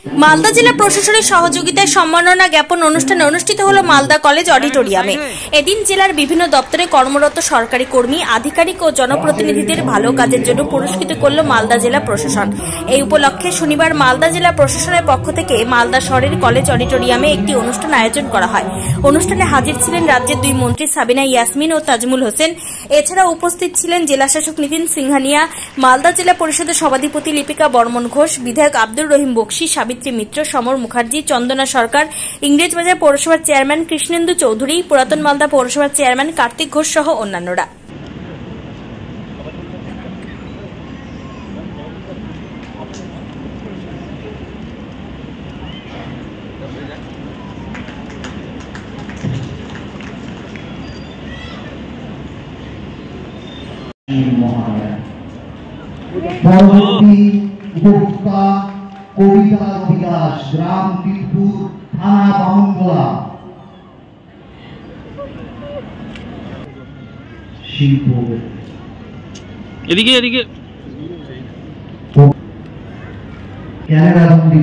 মালদা জেলা প্রশাসনের সহযোগিতায় সম্মাননা জ্ঞাপন অনুষ্ঠান অনুষ্ঠিত হলো মালদা কলেজ অডিটোরিয়ামে। এদিন জেলার বিভিন্ন দপ্তরে কর্মরত সরকারি কর্মী, আধিকারিক ও জনপ্রতিনিধিদের ভালো কাজের জন্য পুরস্কৃত করল মালদা জেলা প্রশাসন। এই উপলক্ষে শনিবার মালদা জেলা প্রশাসনের পক্ষ থেকে মালদা শহরের কলেজ অডিটোরিয়ামে একটি অনুষ্ঠান আয়োজন করা হয়। অনুষ্ঠানে হাজির ছিলেন রাজ্যের দুই মন্ত্রী সাবিনা ইয়াসমিন ও তাজমুল হোসেন। এছাড়াও উপস্থিত ছিলেন জেলাশাসক নিতিন সিংহানিয়া, মালদা জেলা পরিষদের সভাধিপতি লিপিকা বর্মন ঘোষ, বিধায়ক আব্দুর রহিম বক্সি, সাবিত্রী মিত্র, সমর মুখার্জি, চন্দনা সরকার, ইংরেজবাজার পৌরসভার চেয়ারম্যান কৃষ্ণেন্দু চৌধুরী, পুরাতন মালদা পৌরসভার চেয়ারম্যান কার্তিক ঘোষ সহ অন্যান্যরা। পরবর্তী উপভোক্তা কবিতা বিকাশ, গ্রাম তিলপুর, থানা বামনগোলা। শিল্প এদিকে এদিকে ক্যামেরা বন্দী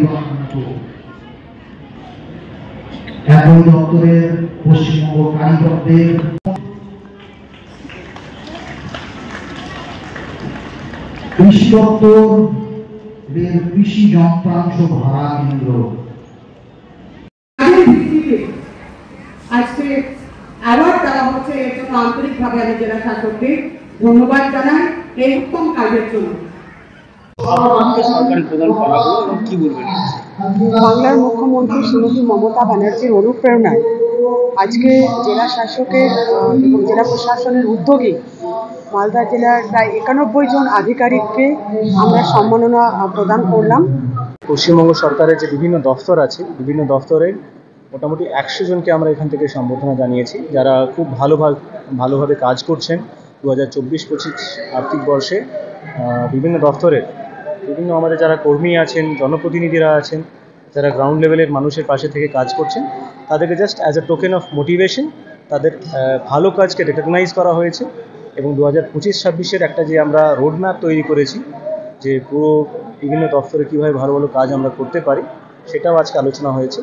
একই দপ্তরের পশ্চিমবঙ্গ কারিগরদের কৃষি দপ্তরের কৃষি যন্ত্রাংশ ভাড়া কেন্দ্র। আজকে অ্যাওয়ার্ড দেওয়া হচ্ছে, এর জন্য আন্তরিকভাবে আমি জেলা শাসককে ধন্যবাদ জানাই এই উত্তম কাজের জন্য। বাংলার মুখ্যমন্ত্রী শ্রীমতী মমতা ব্যানার্জির অনুপ্রেরণায় আজকে জেলা শাসকের এবং জেলা প্রশাসনের উদ্যোগে মালদা জেলার প্রায় 91 জন আধিকারিককে আমরা সম্মাননা প্রদান করলাম। পশ্চিমবঙ্গ সরকারের যে বিভিন্ন দফতর আছে, বিভিন্ন দফতরের মোটামুটি 100 জনকে আমরা এখান থেকে সম্বর্ধনা জানিয়েছি, যারা খুব ভালোভাবে কাজ করছেন। 2024-25 আর্থিক বর্ষে বিভিন্ন দফতরের বিভিন্ন আমাদের যারা কর্মী আছেন, জনপ্রতিনিধিরা আছেন, যারা গ্রাউন্ড লেভেলের মানুষের পাশে থেকে কাজ করছেন, তাদেরকে just as a token of motivation তাদের ভালো কাজকে রেকগনাইজ করা হয়েছে। এবং 2025-26-এর একটা যে আমরা রোড ম্যাপ তৈরি করেছি, যে পুরো বিভিন্ন দফতরে কীভাবে ভালো ভালো কাজ আমরা করতে পারি, সেটাও আজকে আলোচনা হয়েছে।